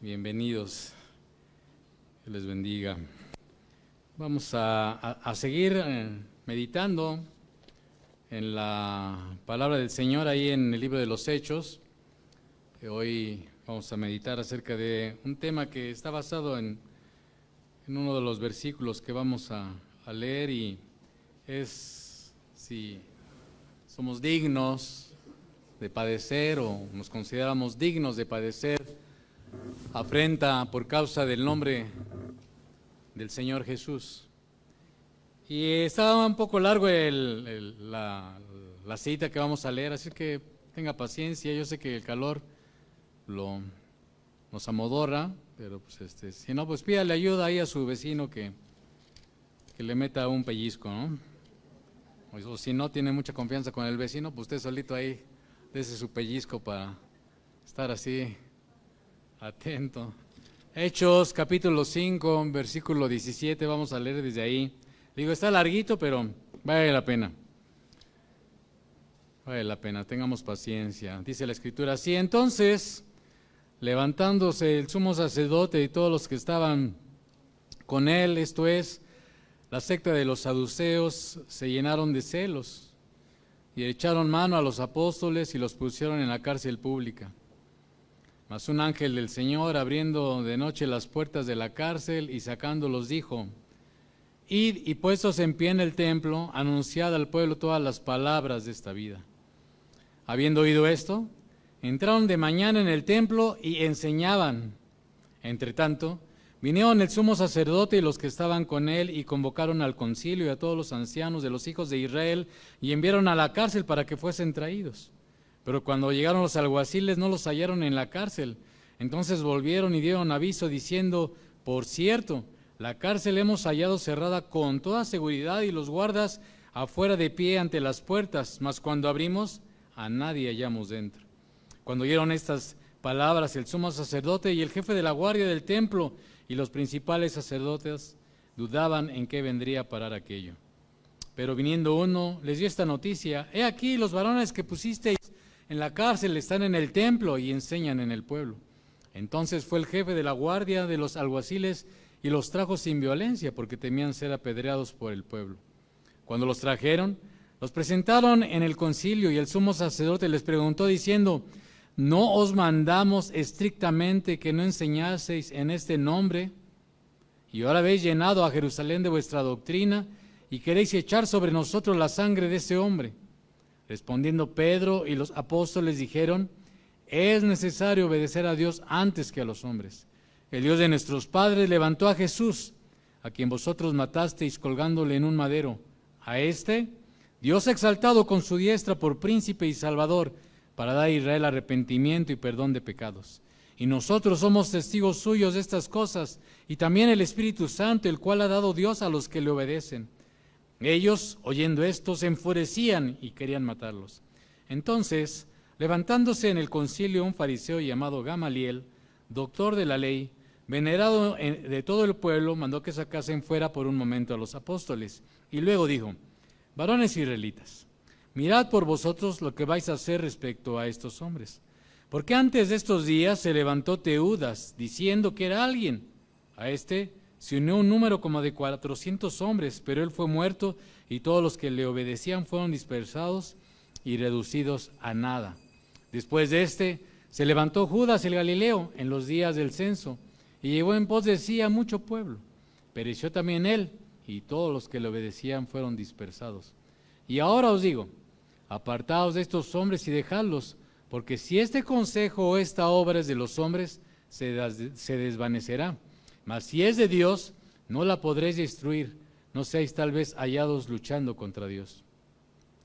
Bienvenidos, que les bendiga. Vamos a seguir meditando en la palabra del Señor ahí en el libro de los Hechos. Hoy vamos a meditar acerca de un tema que está basado en uno de los versículos que vamos a leer, y es si somos dignos de padecer o nos consideramos dignos de padecer afrenta por causa del nombre del Señor Jesús. Y estaba un poco largo la cita que vamos a leer, así que tenga paciencia. Yo sé que el calor nos amodorra, pero pues si no, pues pídale ayuda ahí a su vecino que le meta un pellizco, ¿no? O si no tiene mucha confianza con el vecino, pues usted solito ahí dese su pellizco para estar así atento. Hechos capítulo 5, versículo 17, vamos a leer desde ahí. Digo, está larguito, pero vale la pena. Vale la pena, tengamos paciencia. Dice la Escritura así: entonces, levantándose el sumo sacerdote y todos los que estaban con él, esto es, la secta de los saduceos, se llenaron de celos y echaron mano a los apóstoles y los pusieron en la cárcel pública. Mas un ángel del Señor, abriendo de noche las puertas de la cárcel y sacándolos, dijo: id y puestos en pie en el templo, anunciad al pueblo todas las palabras de esta vida. Habiendo oído esto, entraron de mañana en el templo y enseñaban. Entre tanto, vinieron el sumo sacerdote y los que estaban con él, y convocaron al concilio y a todos los ancianos de los hijos de Israel, y enviaron a la cárcel para que fuesen traídos. Pero cuando llegaron los alguaciles no los hallaron en la cárcel. Entonces volvieron y dieron aviso diciendo: por cierto, la cárcel hemos hallado cerrada con toda seguridad y los guardas afuera de pie ante las puertas, mas cuando abrimos, a nadie hallamos dentro. Cuando oyeron estas palabras, el sumo sacerdote y el jefe de la guardia del templo y los principales sacerdotes dudaban en qué vendría a parar aquello. Pero viniendo uno, les dio esta noticia: he aquí, los varones que pusisteis en la cárcel están en el templo y enseñan en el pueblo. Entonces fue el jefe de la guardia de los alguaciles y los trajo sin violencia, porque temían ser apedreados por el pueblo. Cuando los trajeron, los presentaron en el concilio, y el sumo sacerdote les preguntó diciendo: ¿no os mandamos estrictamente que no enseñaseis en este nombre? Y ahora habéis llenado a Jerusalén de vuestra doctrina, y queréis echar sobre nosotros la sangre de ese hombre. Respondiendo Pedro y los apóstoles dijeron: es necesario obedecer a Dios antes que a los hombres. El Dios de nuestros padres levantó a Jesús, a quien vosotros matasteis colgándole en un madero. A este Dios ha exaltado con su diestra por príncipe y salvador, para dar a Israel arrepentimiento y perdón de pecados. Y nosotros somos testigos suyos de estas cosas, y también el Espíritu Santo, el cual ha dado Dios a los que le obedecen. Ellos, oyendo esto, se enfurecían y querían matarlos. Entonces, levantándose en el concilio un fariseo llamado Gamaliel, doctor de la ley, venerado de todo el pueblo, mandó que sacasen fuera por un momento a los apóstoles. Y luego dijo: varones israelitas, mirad por vosotros lo que vais a hacer respecto a estos hombres. Porque antes de estos días se levantó Teudas, diciendo que era alguien. A este se unió un número como de 400 hombres, pero él fue muerto, y todos los que le obedecían fueron dispersados y reducidos a nada. Después de se levantó Judas el Galileo en los días del censo, y llevó en pos de sí a mucho pueblo. Pereció también él, y todos los que le obedecían fueron dispersados. Y ahora os digo: apartaos de estos hombres y dejadlos, porque si este consejo o esta obra es de los hombres, se desvanecerá. Mas si es de Dios, no la podréis destruir, no seáis tal vez hallados luchando contra Dios.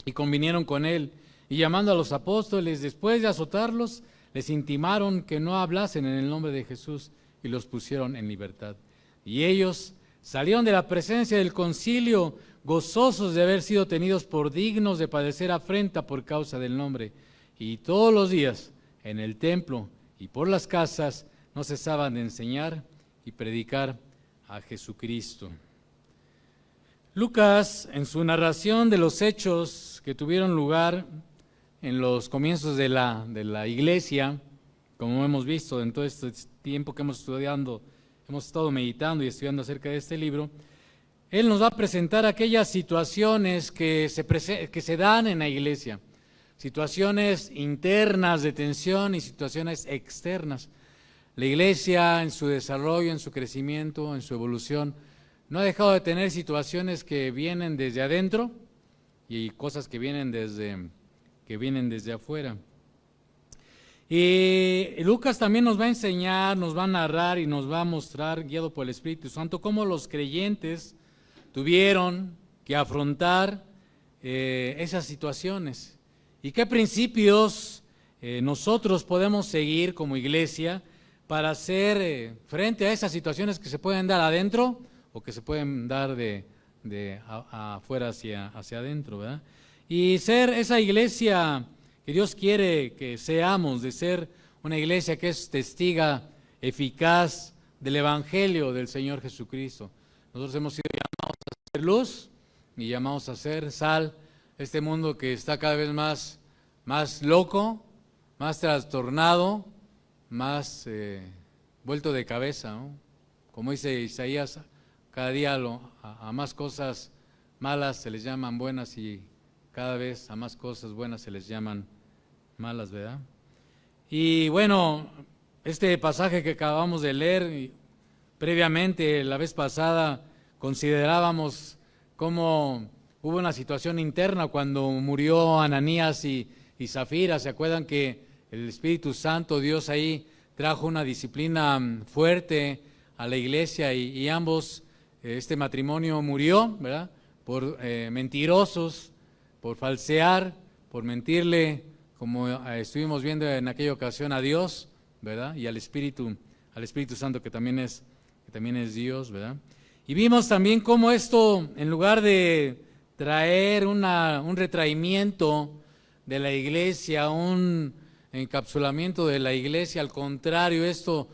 Y convinieron con él, y llamando a los apóstoles, después de azotarlos, les intimaron que no hablasen en el nombre de Jesús, y los pusieron en libertad. Y ellos salieron de la presencia del concilio, gozosos de haber sido tenidos por dignos de padecer afrenta por causa del nombre. Y todos los días, en el templo y por las casas, no cesaban de enseñar y predicar a Jesucristo. Lucas, en su narración de los hechos que tuvieron lugar en los comienzos de la iglesia, como hemos visto en todo este tiempo que hemos estado meditando y estudiando acerca de este libro, él nos va a presentar aquellas situaciones que se dan en la iglesia, situaciones internas de tensión y situaciones externas. La iglesia en su desarrollo, en su crecimiento, en su evolución, no ha dejado de tener situaciones que vienen desde adentro y cosas que vienen desde afuera. Y Lucas también nos va a enseñar, nos va a narrar y nos va a mostrar, guiado por el Espíritu Santo, cómo los creyentes tuvieron que afrontar esas situaciones y qué principios nosotros podemos seguir como iglesia para hacer frente a esas situaciones que se pueden dar adentro o que se pueden dar de afuera hacia adentro, ¿verdad? Y ser esa iglesia que Dios quiere que seamos, de ser una iglesia que es testiga eficaz del Evangelio del Señor Jesucristo. Nosotros hemos sido llamados a ser luz y llamados a ser sal. Este mundo que está cada vez más loco, más trastornado, más vuelto de cabeza, ¿no? Como dice Isaías, cada día a más cosas malas se les llaman buenas y cada vez a más cosas buenas se les llaman malas, ¿verdad? Y bueno, este pasaje que acabamos de leer, previamente la vez pasada considerábamos cómo hubo una situación interna cuando murió Ananías y Zafira. ¿Se acuerdan que el Espíritu Santo, Dios ahí trajo una disciplina fuerte a la iglesia y ambos, este matrimonio murió, ¿verdad? Por mentirosos, por falsear, por mentirle, como estuvimos viendo en aquella ocasión, a Dios, ¿verdad? Y al Espíritu Santo que también es Dios, ¿verdad? Y vimos también cómo esto, en lugar de traer un retraimiento de la iglesia, un encapsulamiento de la iglesia, al contrario, esto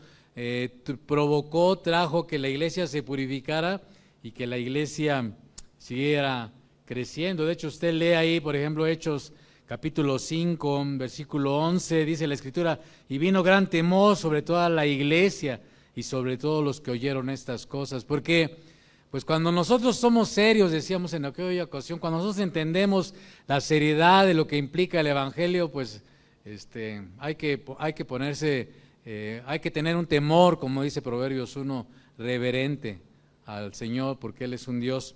trajo que la iglesia se purificara y que la iglesia siguiera creciendo. De hecho, usted lee ahí, por ejemplo, Hechos capítulo 5, versículo 11, dice la Escritura, y vino gran temor sobre toda la iglesia y sobre todos los que oyeron estas cosas, porque pues cuando nosotros somos serios, decíamos en aquella ocasión, cuando nosotros entendemos la seriedad de lo que implica el Evangelio, pues hay que ponerse, hay que tener un temor, como dice Proverbios 1, reverente al Señor, porque Él es un Dios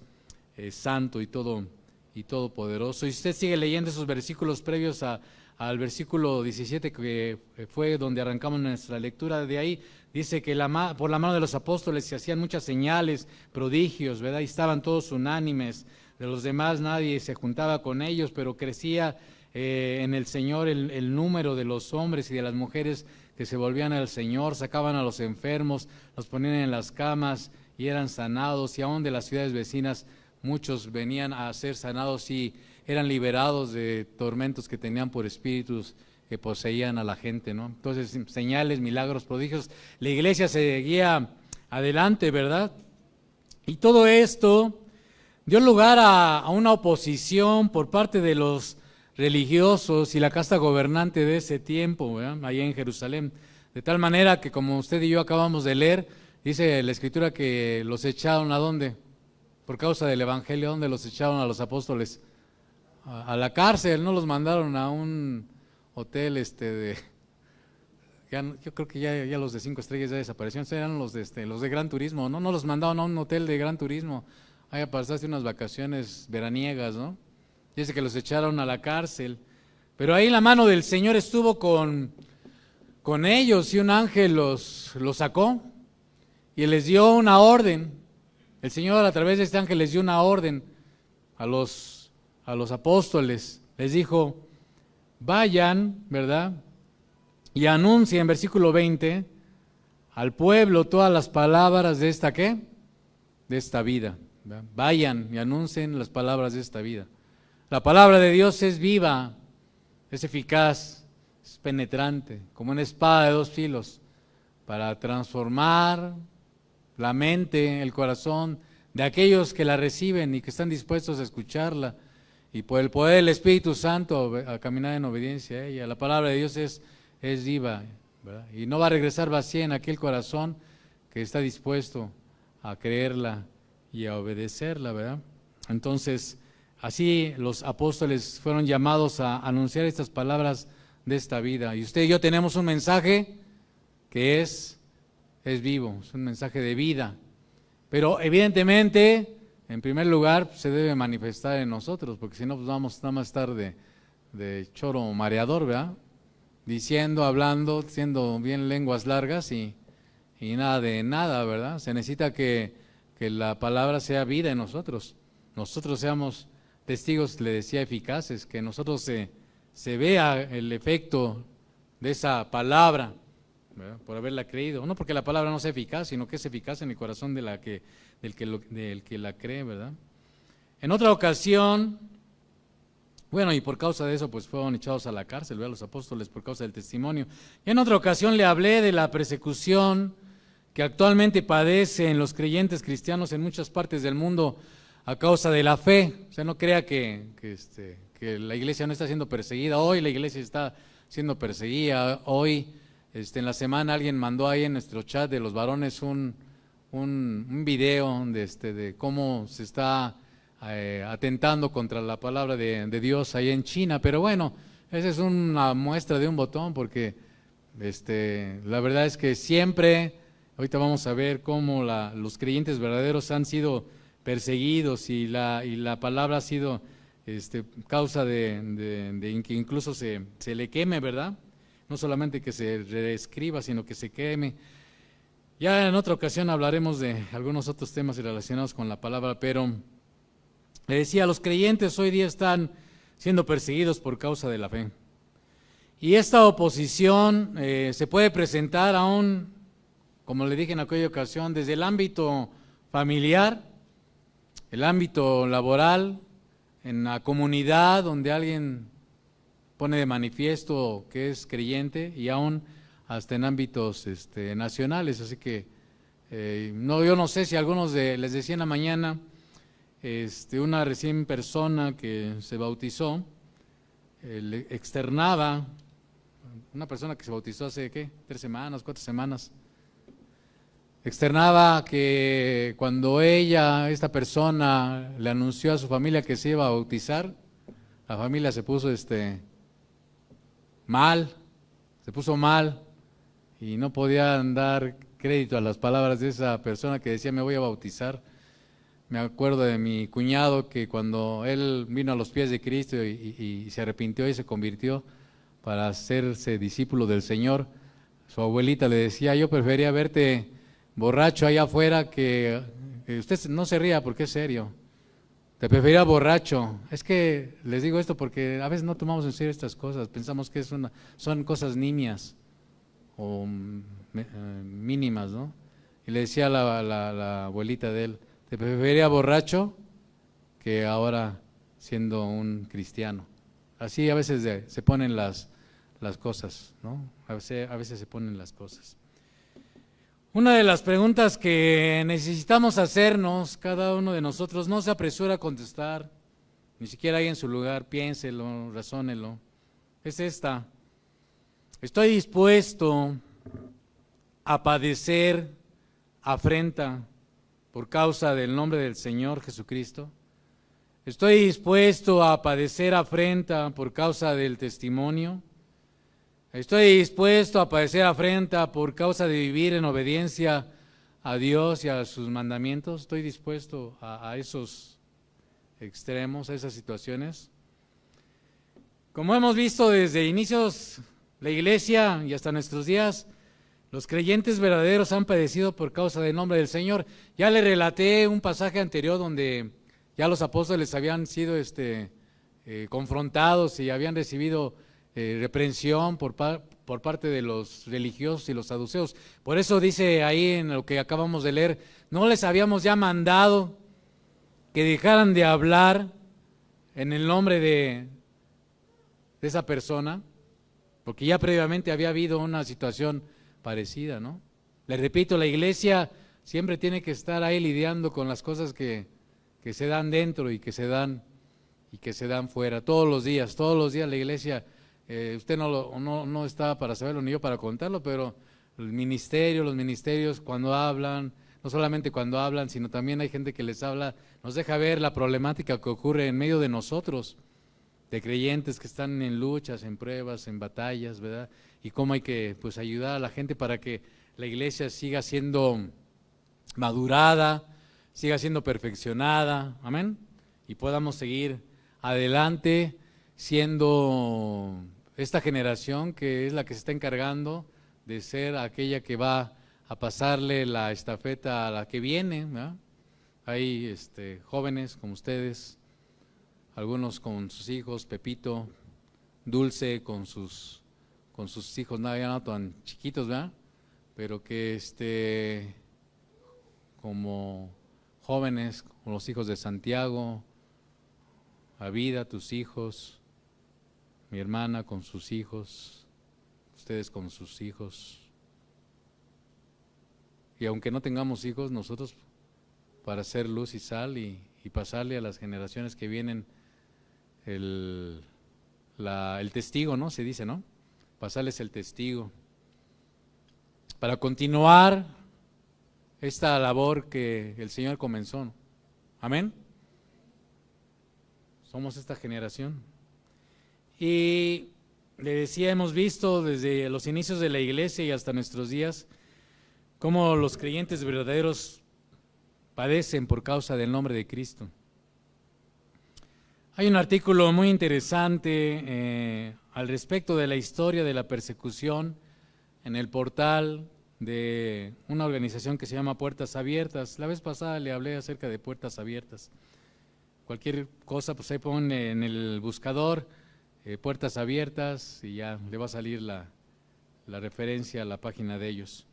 santo y todopoderoso. Y usted sigue leyendo esos versículos previos al versículo 17, que fue donde arrancamos nuestra lectura. De ahí dice que por la mano de los apóstoles se hacían muchas señales, prodigios, ¿verdad? Y estaban todos unánimes. De los demás nadie se juntaba con ellos, pero crecía en el Señor el número de los hombres y de las mujeres que se volvían al Señor, sacaban a los enfermos, los ponían en las camas y eran sanados, y aún de las ciudades vecinas muchos venían a ser sanados y eran liberados de tormentos que tenían por espíritus que poseían a la gente, ¿no? Entonces, señales, milagros, prodigios, la iglesia seguía adelante, ¿verdad? Y todo esto dio lugar a una oposición por parte de los religiosos y la casta gobernante de ese tiempo, ¿verdad? Allá en Jerusalén, de tal manera que, como usted y yo acabamos de leer, dice la Escritura que los echaron ¿a dónde? Por causa del Evangelio. ¿A dónde los echaron a los apóstoles? A la cárcel, no los mandaron a un hotel yo creo que ya los de 5 estrellas ya desaparecieron, eran los de Gran Turismo, ¿no? No los mandaron a un hotel de Gran Turismo, ahí pasaste unas vacaciones veraniegas, ¿no? Dice que los echaron a la cárcel, pero ahí la mano del Señor estuvo con ellos, y un ángel los sacó y les dio una orden. El Señor, a través de este ángel, les dio una orden a los apóstoles. Les dijo, vayan, ¿verdad? Y anuncien, versículo 20, al pueblo todas las palabras de esta, ¿qué? De esta vida, ¿verdad? Vayan y anuncien las palabras de esta vida. La palabra de Dios es viva, es eficaz, es penetrante, como una espada de 2 filos, para transformar la mente, el corazón de aquellos que la reciben y que están dispuestos a escucharla, y por el poder del Espíritu Santo a caminar en obediencia a ella. La palabra de Dios es viva, ¿verdad? Y no va a regresar vacía en aquel corazón que está dispuesto a creerla y a obedecerla, ¿verdad? Entonces, así los apóstoles fueron llamados a anunciar estas palabras de esta vida. Y usted y yo tenemos un mensaje que es vivo, es un mensaje de vida. Pero evidentemente, en primer lugar, se debe manifestar en nosotros, porque si no, pues vamos nada más a estar de choro mareador, ¿verdad? Diciendo, hablando, siendo bien lenguas largas y nada de nada, ¿verdad? Se necesita que la palabra sea vida en nosotros. Nosotros seamos testigos, le decía, eficaces, que nosotros se vea el efecto de esa palabra, ¿verdad? Por haberla creído. No porque la palabra no sea eficaz, sino que es eficaz en el corazón del que la cree, ¿verdad? En otra ocasión, bueno, y por causa de eso, pues fueron echados a la cárcel, ¿verdad? Los apóstoles, por causa del testimonio. Y en otra ocasión le hablé de la persecución que actualmente padecen los creyentes cristianos en muchas partes del mundo a causa de la fe. O sea, no crea que la iglesia no está siendo perseguida. Hoy la iglesia está siendo perseguida. Hoy, en la semana, alguien mandó ahí en nuestro chat de los varones un video de cómo se está atentando contra la palabra de Dios ahí en China. Pero bueno, esa es una muestra de un botón, porque la verdad es que siempre, ahorita vamos a ver cómo los creyentes verdaderos han sido perseguidos y la palabra ha sido causa de que incluso se le queme, ¿verdad? No solamente que se reescriba, sino que se queme. Ya en otra ocasión hablaremos de algunos otros temas relacionados con la palabra, pero le decía, los creyentes hoy día están siendo perseguidos por causa de la fe. Y esta oposición se puede presentar aún, como le dije en aquella ocasión, desde el ámbito familiar, el ámbito laboral, en la comunidad donde alguien pone de manifiesto que es creyente, y aún hasta en ámbitos nacionales. Así que yo no sé si algunos les decía en la mañana, una recién persona que se bautizó, le externaba, una persona que se bautizó hace, ¿qué? 3 semanas, 4 semanas, externaba que cuando esta persona le anunció a su familia que se iba a bautizar, la familia se puso mal, y no podían dar crédito a las palabras de esa persona que decía me voy a bautizar. Me acuerdo de mi cuñado que cuando él vino a los pies de Cristo y se arrepintió y se convirtió para hacerse discípulo del Señor, su abuelita le decía, yo prefería verte borracho allá afuera que usted no se ría porque es serio, te prefería borracho. Es que les digo esto porque a veces no tomamos en serio estas cosas, pensamos que son cosas nimias o mínimas, ¿no? Y le decía a la abuelita de él, te preferiría borracho que ahora siendo un cristiano. Así a veces se ponen las cosas, ¿no? A veces se ponen las cosas. Una de las preguntas que necesitamos hacernos, cada uno de nosotros, no se apresura a contestar, ni siquiera ahí en su lugar, piénselo, razónelo, es esta: ¿estoy dispuesto a padecer afrenta por causa del nombre del Señor Jesucristo? ¿Estoy dispuesto a padecer afrenta por causa del testimonio? ¿Estoy dispuesto a padecer afrenta por causa de vivir en obediencia a Dios y a sus mandamientos? ¿Estoy dispuesto a esos extremos, a esas situaciones? Como hemos visto desde inicios la iglesia y hasta nuestros días, los creyentes verdaderos han padecido por causa del nombre del Señor. Ya le relaté un pasaje anterior donde ya los apóstoles habían sido confrontados y habían recibido reprensión por parte de los religiosos y los saduceos. Por eso dice ahí en lo que acabamos de leer, no les habíamos ya mandado que dejaran de hablar en el nombre de esa persona, porque ya previamente había habido una situación parecida, ¿no? Les repito, la iglesia siempre tiene que estar ahí lidiando con las cosas que se dan dentro y que se dan fuera. Todos los días la iglesia Usted no está para saberlo ni yo para contarlo, pero los ministerios cuando hablan, no solamente cuando hablan, sino también hay gente que les habla, nos deja ver la problemática que ocurre en medio de nosotros, de creyentes que están en luchas, en pruebas, en batallas, ¿verdad? Y cómo hay que pues ayudar a la gente para que la iglesia siga siendo madurada, siga siendo perfeccionada, amén, y podamos seguir adelante siendo esta generación que es la que se está encargando de ser aquella que va a pasarle la estafeta a la que viene, ¿verdad? Hay jóvenes como ustedes, algunos con sus hijos, Pepito, Dulce con sus hijos, ya no tan chiquitos, ¿verdad? Pero que como jóvenes, con los hijos de Santiago, Avida, tus hijos, mi hermana con sus hijos, ustedes con sus hijos. Y aunque no tengamos hijos, nosotros para ser luz y sal y pasarle a las generaciones que vienen el testigo, ¿no? Se dice, ¿no? Pasarles el testigo. Para continuar esta labor que el Señor comenzó, ¿no? Amén. Somos esta generación. Y le decía, hemos visto desde los inicios de la iglesia y hasta nuestros días cómo los creyentes verdaderos padecen por causa del nombre de Cristo. Hay un artículo muy interesante al respecto de la historia de la persecución en el portal de una organización que se llama Puertas Abiertas. La vez pasada le hablé acerca de Puertas Abiertas. Cualquier cosa, pues ahí pone en el buscador Puertas Abiertas y ya le va a salir la referencia a la página de ellos.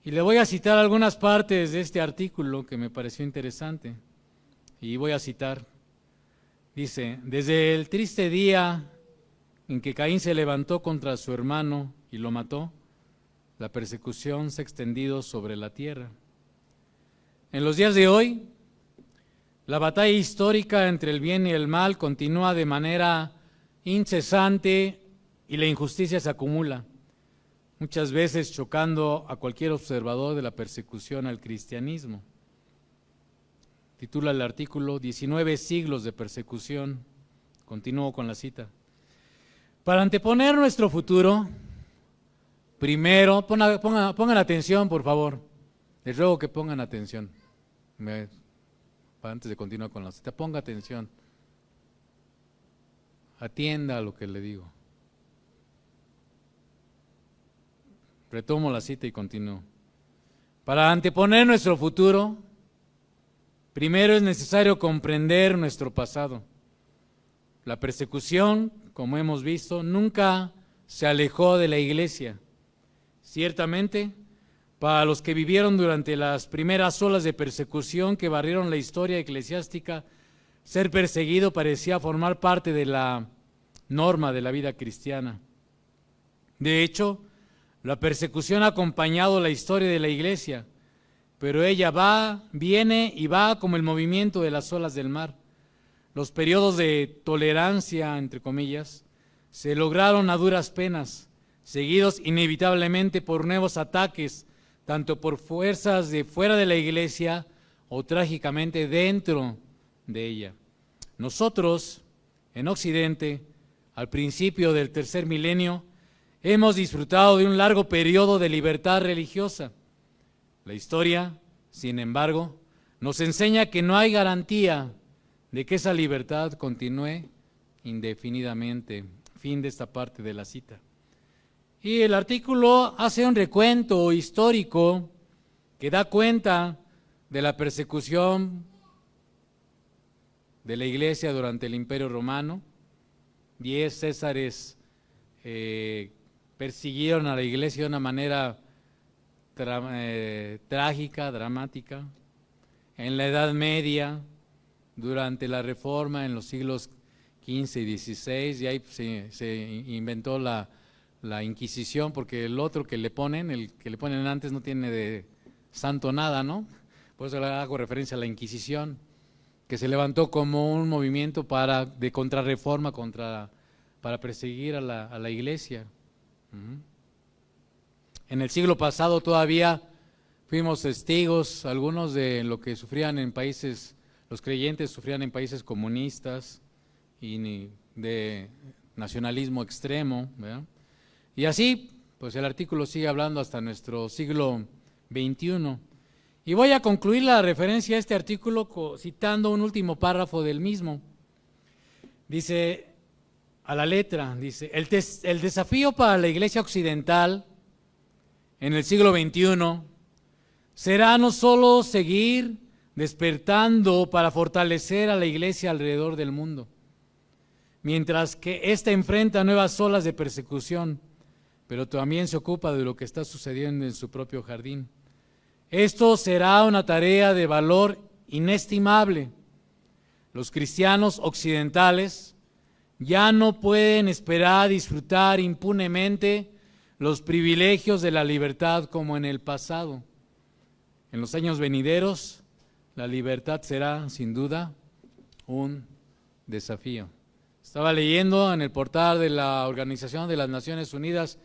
Y le voy a citar algunas partes de este artículo que me pareció interesante. Y voy a citar. Dice, desde el triste día en que Caín se levantó contra su hermano y lo mató, la persecución se ha extendido sobre la tierra. En los días de hoy, la batalla histórica entre el bien y el mal continúa de manera incesante y la injusticia se acumula, muchas veces chocando a cualquier observador de la persecución al cristianismo. Titula el artículo 19 siglos de persecución. Continúo con la cita. Para anteponer nuestro futuro, primero, pongan atención, por favor. Les ruego que pongan atención. Antes de continuar con la cita, ponga atención. Atienda a lo que le digo. Retomo la cita y continúo. Para anteponer nuestro futuro, primero es necesario comprender nuestro pasado. La persecución, como hemos visto, nunca se alejó de la iglesia. Ciertamente, para los que vivieron durante las primeras olas de persecución que barrieron la historia eclesiástica, ser perseguido parecía formar parte de la norma de la vida cristiana. De hecho, la persecución ha acompañado la historia de la iglesia, pero ella viene y va como el movimiento de las olas del mar. Los periodos de tolerancia, entre comillas, se lograron a duras penas, seguidos inevitablemente por nuevos ataques, tanto por fuerzas de fuera de la iglesia o trágicamente dentro de ella. Nosotros, en Occidente, al principio del tercer milenio, hemos disfrutado de un largo periodo de libertad religiosa. La historia, sin embargo, nos enseña que no hay garantía de que esa libertad continúe indefinidamente. Fin de esta parte de la cita. Y el artículo hace un recuento histórico que da cuenta de la persecución de la iglesia durante el Imperio Romano. 10 césares persiguieron a la iglesia de una manera trágica, dramática. En la Edad Media, durante la Reforma, en los siglos XV y XVI, y ahí se inventó la Inquisición, porque el otro que le ponen, el que le ponen antes no tiene de santo nada, ¿no? Por eso le hago referencia a la Inquisición, que se levantó como un movimiento de contrarreforma contra para perseguir a la iglesia. En el siglo pasado todavía fuimos testigos, algunos de lo que sufrían en países, los creyentes sufrían en países comunistas y de nacionalismo extremo, ¿verdad? Y así, pues el artículo sigue hablando hasta nuestro siglo XXI. Y voy a concluir la referencia a este artículo citando un último párrafo del mismo. Dice, a la letra, dice, el desafío para la Iglesia Occidental en el siglo XXI será no solo seguir despertando para fortalecer a la Iglesia alrededor del mundo, mientras que ésta enfrenta nuevas olas de persecución, pero también se ocupa de lo que está sucediendo en su propio jardín. Esto será una tarea de valor inestimable. Los cristianos occidentales ya no pueden esperar disfrutar impunemente los privilegios de la libertad como en el pasado. En los años venideros, la libertad será, sin duda, un desafío. Estaba leyendo en el portal de la Organización de las Naciones Unidas,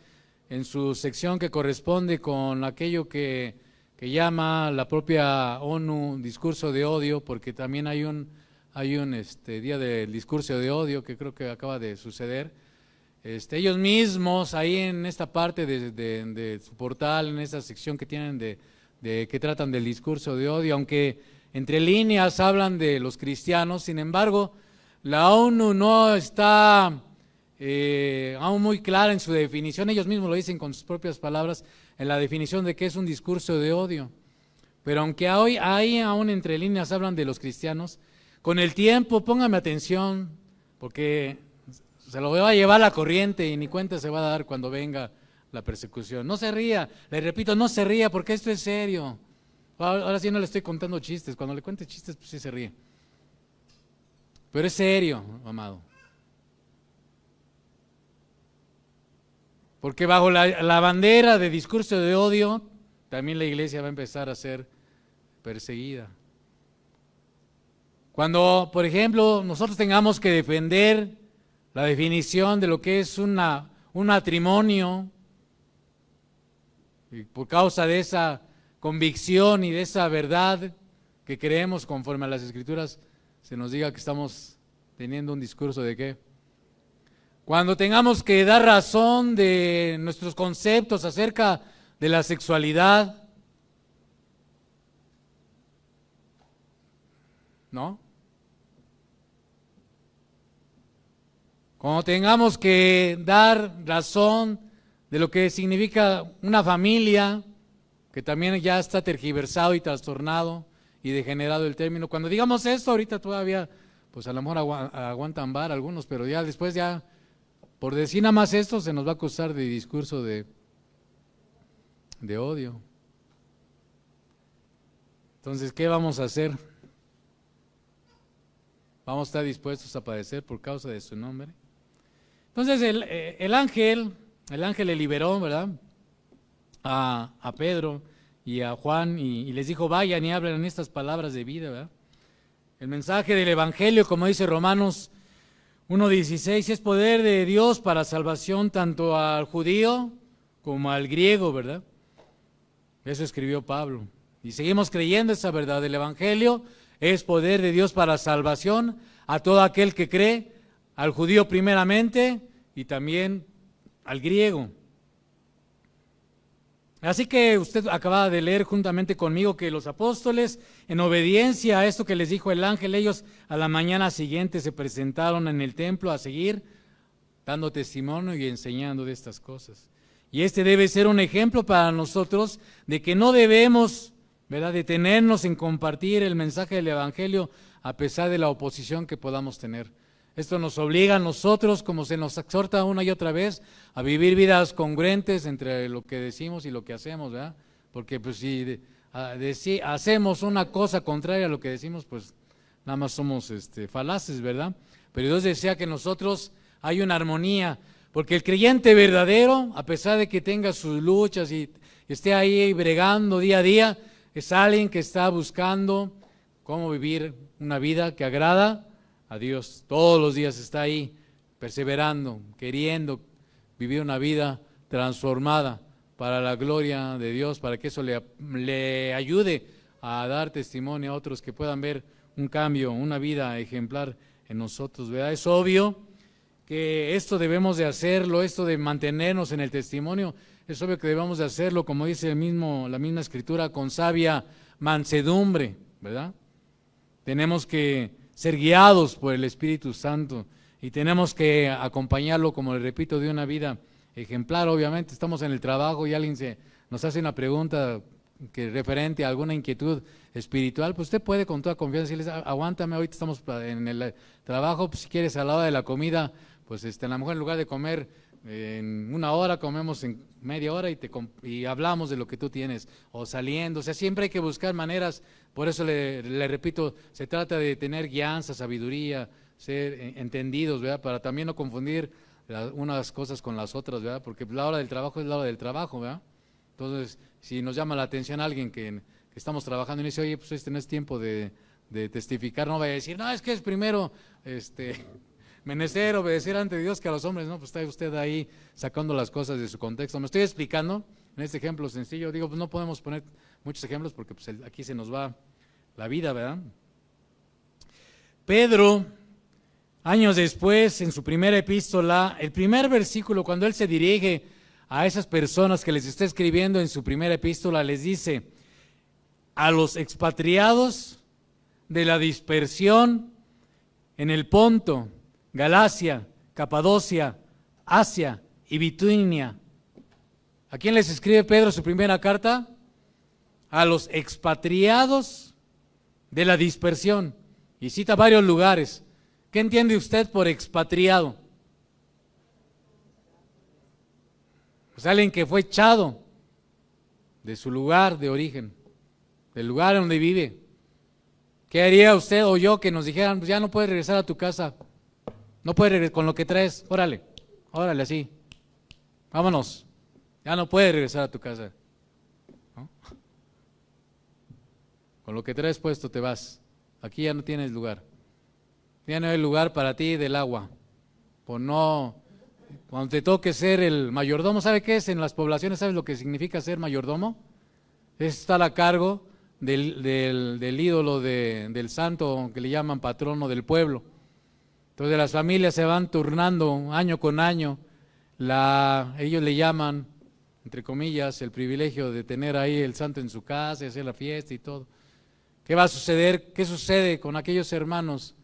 en su sección que corresponde con aquello que llama la propia ONU discurso de odio, porque también hay un día del discurso de odio que creo que acaba de suceder. Ellos mismos ahí en esta parte de su portal, en esta sección que tienen que tratan del discurso de odio, aunque entre líneas hablan de los cristianos, sin embargo, la ONU no está aún muy clara en su definición, ellos mismos lo dicen con sus propias palabras, en la definición de qué es un discurso de odio. Pero aunque hoy ahí aún entre líneas hablan de los cristianos, con el tiempo, póngame atención, porque se lo va a llevar la corriente y ni cuenta se va a dar cuando venga la persecución. No se ría, le repito, no se ría porque esto es serio. Ahora sí no le estoy contando chistes, cuando le cuente chistes pues sí se ríe. Pero es serio, amado. Porque bajo la bandera de discurso de odio, también la iglesia va a empezar a ser perseguida. Cuando, por ejemplo, nosotros tengamos que defender la definición de lo que es un matrimonio, y por causa de esa convicción y de esa verdad que creemos conforme a las Escrituras, se nos diga que estamos teniendo un discurso de qué. Cuando tengamos que dar razón de nuestros conceptos acerca de la sexualidad, ¿no? Cuando tengamos que dar razón de lo que significa una familia, que también ya está tergiversado y trastornado y degenerado el término. Cuando digamos esto, ahorita todavía, pues a lo mejor aguantan vara algunos, pero ya después ya, por decir nada más esto, se nos va a acusar de discurso de odio. Entonces, ¿qué vamos a hacer? ¿Vamos a estar dispuestos a padecer por causa de su nombre? Entonces el ángel le liberó, ¿verdad?, a Pedro y a Juan y les dijo, vayan y hablen estas palabras de vida, ¿verdad? El mensaje del Evangelio, como dice Romanos 1:16, es poder de Dios para salvación tanto al judío como al griego, ¿verdad? Eso escribió Pablo. Y seguimos creyendo esa verdad. El Evangelio es poder de Dios para salvación a todo aquel que cree, al judío primeramente y también al griego. Así que usted acaba de leer juntamente conmigo que los apóstoles, en obediencia a esto que les dijo el ángel, ellos a la mañana siguiente se presentaron en el templo a seguir dando testimonio y enseñando de estas cosas. Y este debe ser un ejemplo para nosotros de que no debemos, ¿verdad?, detenernos en compartir el mensaje del Evangelio a pesar de la oposición que podamos tener. Esto nos obliga a nosotros, como se nos exhorta una y otra vez, a vivir vidas congruentes entre lo que decimos y lo que hacemos, ¿verdad? Porque pues si hacemos una cosa contraria a lo que decimos, pues nada más somos falaces, ¿verdad? Pero Dios desea que nosotros hay una armonía, porque el creyente verdadero, a pesar de que tenga sus luchas y esté ahí bregando día a día, es alguien que está buscando cómo vivir una vida que agrada a Dios. Todos los días está ahí perseverando, queriendo vivir una vida transformada para la gloria de Dios, para que eso le ayude a dar testimonio a otros que puedan ver un cambio, una vida ejemplar en nosotros, ¿verdad? Es obvio que esto debemos de hacerlo, esto de mantenernos en el testimonio, es obvio que debemos de hacerlo, como dice la misma Escritura, con sabia mansedumbre, ¿verdad? Tenemos que ser guiados por el Espíritu Santo y tenemos que acompañarlo, como le repito, de una vida ejemplar. Obviamente estamos en el trabajo y alguien nos hace una pregunta que referente a alguna inquietud espiritual, pues usted puede con toda confianza decirles, aguántame, ahorita estamos en el trabajo, pues si quieres a la hora de la comida, pues a lo mejor en lugar de comer en una hora, comemos en media hora y hablamos de lo que tú tienes, o saliendo, o sea, siempre hay que buscar maneras, por eso le repito, se trata de tener guianza, sabiduría, ser entendidos, ¿verdad? Para también no confundir unas cosas con las otras, ¿verdad? Porque la hora del trabajo es la hora del trabajo, ¿verdad? Entonces, si nos llama la atención alguien que estamos trabajando y dice, oye, pues este no es tiempo de testificar, no vaya a decir, no, es que es primero, menester obedecer ante Dios que a los hombres, no, pues está usted ahí sacando las cosas de su contexto. Me estoy explicando en este ejemplo sencillo, digo, pues no podemos poner muchos ejemplos porque pues aquí se nos va la vida, ¿verdad? Pedro, años después, en su primera epístola, el primer versículo, cuando él se dirige a esas personas que les está escribiendo en su primera epístola, les dice, a los expatriados de la dispersión en el Ponto, Galacia, Capadocia, Asia y Bitunia. ¿A quién les escribe Pedro su primera carta? A los expatriados de la dispersión. Y cita varios lugares. ¿Qué entiende usted por expatriado? Pues alguien que fue echado de su lugar de origen, del lugar donde vive. ¿Qué haría usted o yo que nos dijeran, pues ya no puedes regresar a tu casa? No puedes regresar con lo que traes, órale así, vámonos, ya no puedes regresar a tu casa, ¿no? Con lo que traes puesto te vas, aquí ya no tienes lugar, ya no hay lugar para ti del agua, por no, cuando te toque ser el mayordomo, ¿sabe qué es? En las poblaciones, ¿sabes lo que significa ser mayordomo? Es estar a cargo del ídolo del santo que le llaman patrono del pueblo. Entonces las familias se van turnando año con año, ellos le llaman, entre comillas, el privilegio de tener ahí el santo en su casa y hacer la fiesta y todo. ¿Qué va a suceder? ¿Qué sucede con aquellos hermanos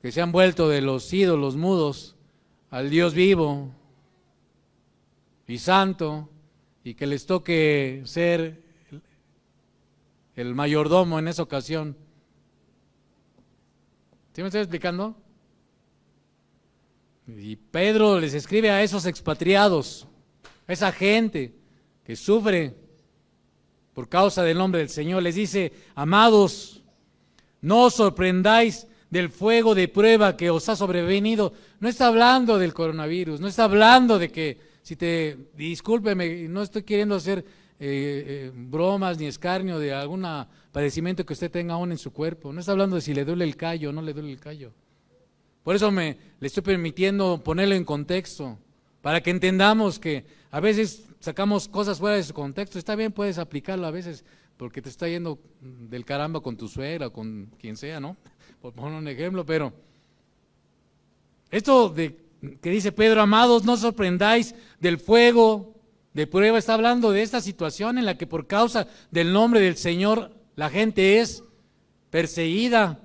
que se han vuelto de los ídolos mudos al Dios vivo y santo y que les toque ser el mayordomo en esa ocasión? ¿Sí me estoy explicando? Y Pedro les escribe a esos expatriados, a esa gente que sufre por causa del nombre del Señor, les dice, amados, no os sorprendáis del fuego de prueba que os ha sobrevenido. No está hablando del coronavirus, no está hablando de que, discúlpeme, no estoy queriendo hacer bromas ni escarnio de algún padecimiento que usted tenga aún en su cuerpo, no está hablando de si le duele el callo o no le duele el callo. Por eso le estoy permitiendo ponerlo en contexto, para que entendamos que a veces sacamos cosas fuera de su contexto. Está bien, puedes aplicarlo a veces, porque te está yendo del caramba con tu suegra o con quien sea, ¿no? Por poner un ejemplo, pero esto que dice Pedro, amados, no os sorprendáis del fuego de prueba, está hablando de esta situación en la que por causa del nombre del Señor la gente es perseguida.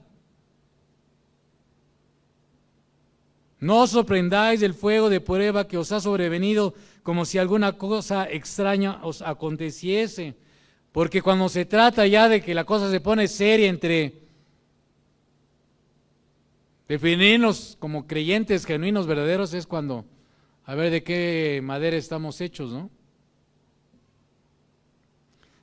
No os sorprendáis del fuego de prueba que os ha sobrevenido como si alguna cosa extraña os aconteciese, porque cuando se trata ya de que la cosa se pone seria entre definirnos como creyentes genuinos, verdaderos, es cuando, a ver de qué madera estamos hechos, ¿no?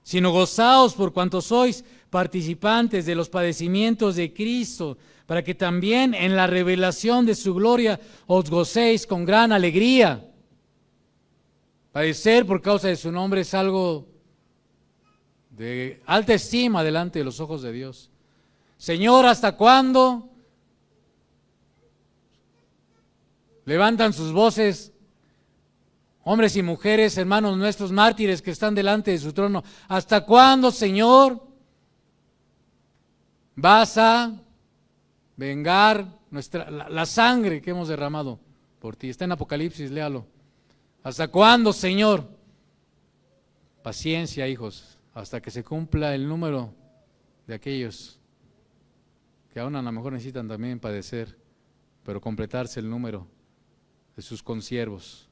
Sino gozaos por cuanto sois participantes de los padecimientos de Cristo, para que también en la revelación de su gloria os gocéis con gran alegría. Padecer por causa de su nombre es algo de alta estima delante de los ojos de Dios. Señor, ¿hasta cuándo levantan sus voces, hombres y mujeres, hermanos nuestros, mártires que están delante de su trono. ¿Hasta cuándo, Señor, vas a vengar la sangre que hemos derramado por ti? Está en Apocalipsis, léalo. ¿Hasta cuándo, Señor? Paciencia, hijos, hasta que se cumpla el número de aquellos que aún a lo mejor necesitan también padecer, pero completarse el número de sus consiervos.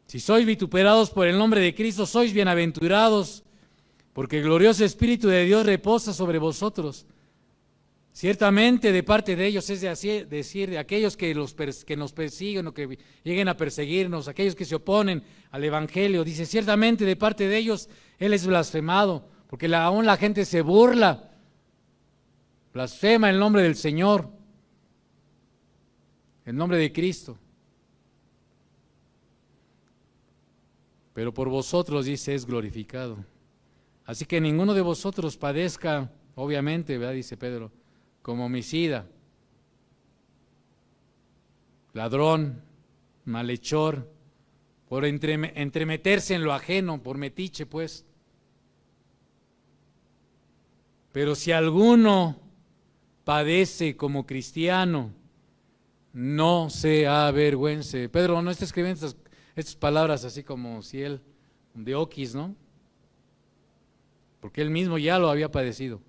Si sois vituperados por el nombre de Cristo, sois bienaventurados, porque el glorioso Espíritu de Dios reposa sobre vosotros. Ciertamente de parte de ellos, es decir, de aquellos que nos persiguen o que lleguen a perseguirnos, aquellos que se oponen al Evangelio, dice, ciertamente de parte de ellos Él es blasfemado, porque aún la gente se burla, blasfema el nombre del Señor, el nombre de Cristo. Pero por vosotros, dice, es glorificado. Así que ninguno de vosotros padezca, obviamente, ¿verdad? Dice Pedro, como homicida, ladrón, malhechor, por entremeterse en lo ajeno, por metiche, pues. Pero si alguno padece como cristiano, no se avergüence. Pedro no está escribiendo estas palabras así como si él, de oquis, ¿no? Porque él mismo ya lo había padecido.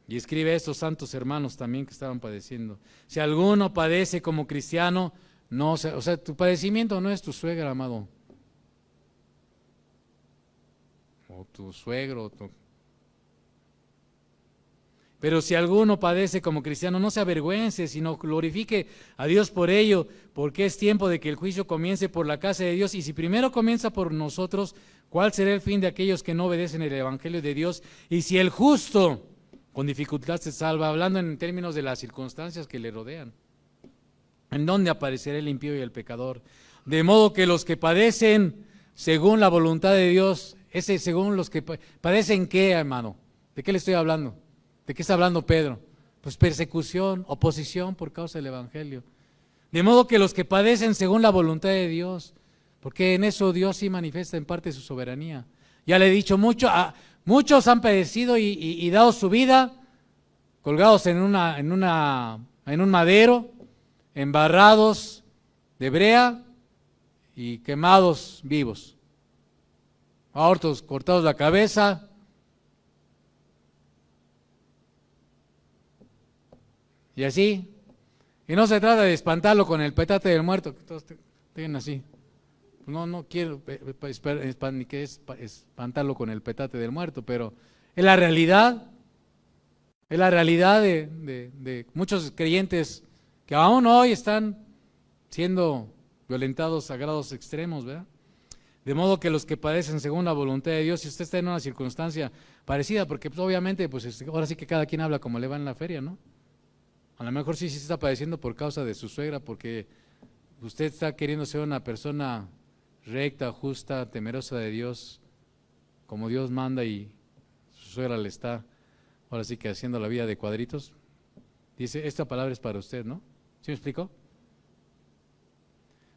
Y escribe a estos santos hermanos también que estaban padeciendo. Si alguno padece como cristiano, no, o sea, tu padecimiento no es tu suegra, amado. O tu suegro. Pero si alguno padece como cristiano, no se avergüence, sino glorifique a Dios por ello, porque es tiempo de que el juicio comience por la casa de Dios. Y si primero comienza por nosotros, ¿cuál será el fin de aquellos que no obedecen el Evangelio de Dios? Y si el justo con dificultad se salva, hablando en términos de las circunstancias que le rodean, ¿en dónde aparecerá el impío y el pecador? De modo que los que padecen según la voluntad de Dios, según los que padecen, ¿qué, hermano? ¿De qué le estoy hablando? ¿De qué está hablando Pedro? Pues persecución, oposición por causa del Evangelio. De modo que los que padecen según la voluntad de Dios, porque en eso Dios sí manifiesta en parte su soberanía. Ya le he dicho muchos han padecido y dado su vida colgados en un madero, embarrados de brea y quemados vivos. A otros cortados la cabeza. Y así, y no se trata de espantarlo con el petate del muerto, que todos tengan así. No quiero ni que espantarlo con el petate del muerto, pero es la realidad de muchos creyentes que aún hoy están siendo violentados a grados extremos, ¿verdad? De modo que los que padecen según la voluntad de Dios, si usted está en una circunstancia parecida, porque pues, obviamente, pues ahora sí que cada quien habla como le va en la feria, ¿no? A lo mejor sí está padeciendo por causa de su suegra, porque usted está queriendo ser una persona recta, justa, temerosa de Dios, como Dios manda, y su suegra le está, ahora sí que haciendo la vida de cuadritos. Dice, esta palabra es para usted, ¿no? ¿Sí me explico?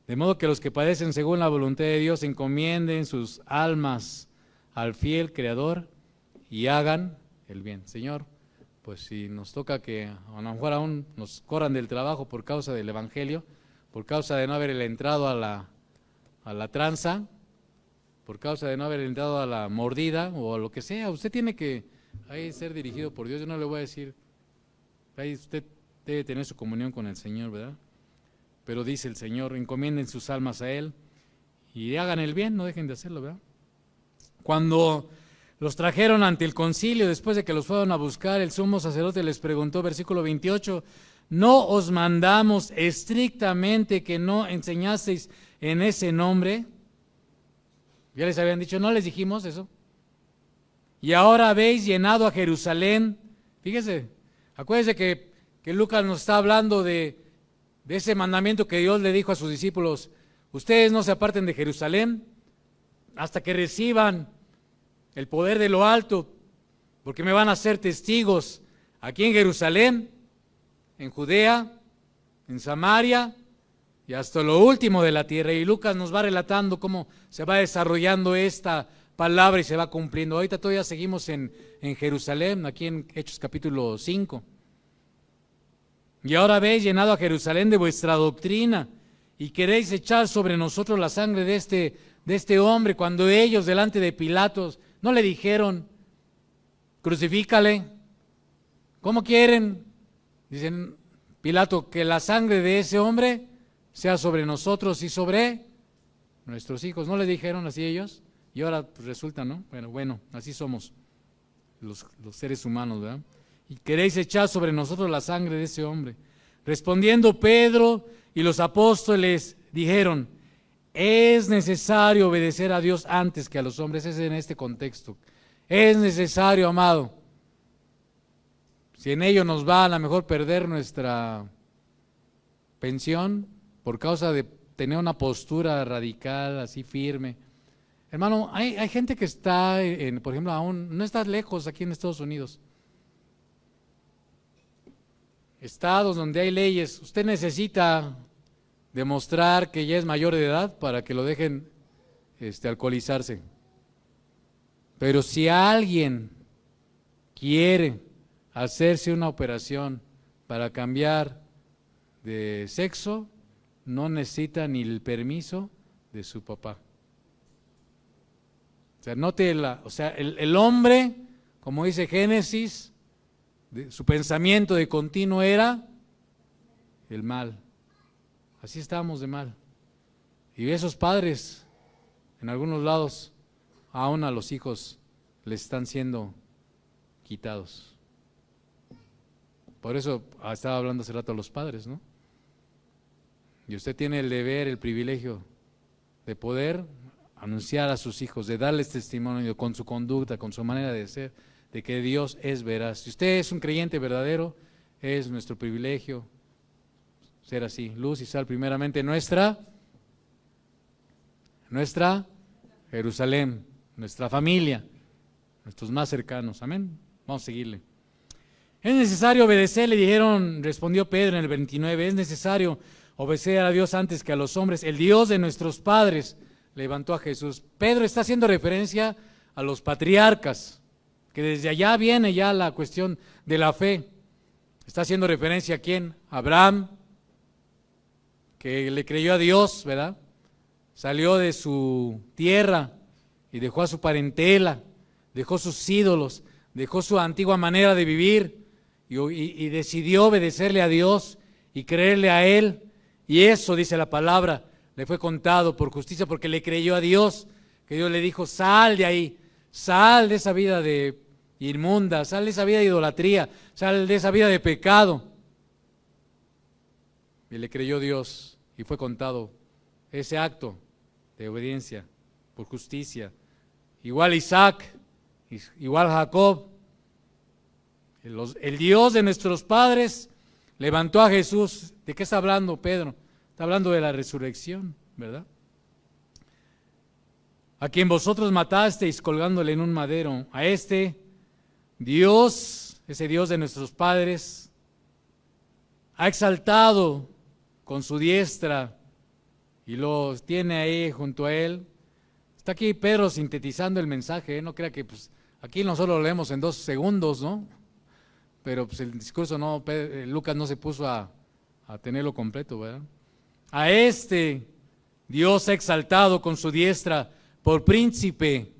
De modo que los que padecen según la voluntad de Dios encomienden sus almas al fiel Creador y hagan el bien. Señor, pues si nos toca que a lo mejor aún nos corran del trabajo por causa del Evangelio, por causa de no haber entrado a la tranza, por causa de no haber entrado a la mordida o a lo que sea, usted tiene que ahí ser dirigido por Dios. Yo no le voy a decir, ahí usted debe tener su comunión con el Señor, ¿verdad? Pero dice el Señor, encomienden sus almas a Él y hagan el bien, no dejen de hacerlo, ¿verdad? Cuando los trajeron ante el concilio, después de que los fueron a buscar, el sumo sacerdote les preguntó, versículo 28, ¿no os mandamos estrictamente que no enseñaseis en ese nombre? Ya les habían dicho, ¿no les dijimos eso? Y ahora habéis llenado a Jerusalén. Fíjese, acuérdense que Lucas nos está hablando de ese mandamiento que Dios le dijo a sus discípulos, ustedes no se aparten de Jerusalén hasta que reciban el poder de lo alto, porque me van a ser testigos aquí en Jerusalén, en Judea, en Samaria y hasta lo último de la tierra. Y Lucas nos va relatando cómo se va desarrollando esta palabra y se va cumpliendo. Ahorita todavía seguimos en Jerusalén, aquí en Hechos capítulo 5. Y ahora habéis llenado a Jerusalén de vuestra doctrina y queréis echar sobre nosotros la sangre de este hombre, cuando ellos delante de Pilatos no le dijeron, crucifícale. ¿Cómo quieren? Dicen, Pilato, que la sangre de ese hombre sea sobre nosotros y sobre nuestros hijos. ¿No le dijeron así ellos? Y ahora pues, resulta, ¿no? Bueno, así somos los seres humanos, ¿verdad? Y queréis echar sobre nosotros la sangre de ese hombre. Respondiendo Pedro y los apóstoles dijeron, es necesario obedecer a Dios antes que a los hombres. Es en este contexto. Es necesario, amado. Si en ello nos va a lo mejor perder nuestra pensión por causa de tener una postura radical, así firme. Hermano, hay gente que está, por ejemplo, aún no está lejos aquí en Estados Unidos. Estados donde hay leyes, usted necesita demostrar que ya es mayor de edad para que lo dejen alcoholizarse. Pero si alguien quiere hacerse una operación para cambiar de sexo, no necesita ni el permiso de su papá. O sea, note el hombre, como dice Génesis, su pensamiento de continuo era el mal. Así estábamos de mal. Y esos padres, en algunos lados, aún a los hijos les están siendo quitados. Por eso estaba hablando hace rato a los padres, ¿no? Y usted tiene el deber, el privilegio de poder anunciar a sus hijos, de darles testimonio con su conducta, con su manera de ser, de que Dios es veraz. Si usted es un creyente verdadero, es nuestro privilegio ser así. Luz y sal, primeramente nuestra Jerusalén, nuestra familia, nuestros más cercanos. Amén. Vamos a seguirle. Es necesario obedecer, le dijeron, respondió Pedro en el 29, es necesario obedecer a Dios antes que a los hombres. El Dios de nuestros padres levantó a Jesús. Pedro está haciendo referencia a los patriarcas, que desde allá viene ya la cuestión de la fe. Está haciendo referencia a quién? Abraham, que le creyó a Dios, ¿verdad? Salió de su tierra y dejó a su parentela, dejó sus ídolos, dejó su antigua manera de vivir y decidió obedecerle a Dios y creerle a Él. Y eso, dice la palabra, le fue contado por justicia porque le creyó a Dios, que Dios le dijo, sal de ahí, sal de esa vida de inmunda, sal de esa vida de idolatría, sal de esa vida de pecado. Y le creyó Dios y fue contado ese acto de obediencia por justicia. Igual Isaac, igual Jacob, el Dios de nuestros padres levantó a Jesús. ¿De qué está hablando Pedro? Está hablando de la resurrección, ¿verdad? A quien vosotros matasteis colgándole en un madero, a este Dios, ese Dios de nuestros padres, ha exaltado con su diestra y lo tiene ahí junto a él. Está aquí Pedro sintetizando el mensaje, no crea que pues, aquí nosotros lo leemos en 2 segundos, ¿no? Pero pues el discurso no, Lucas no se puso a tenerlo completo, ¿verdad? A este Dios ha exaltado con su diestra por príncipe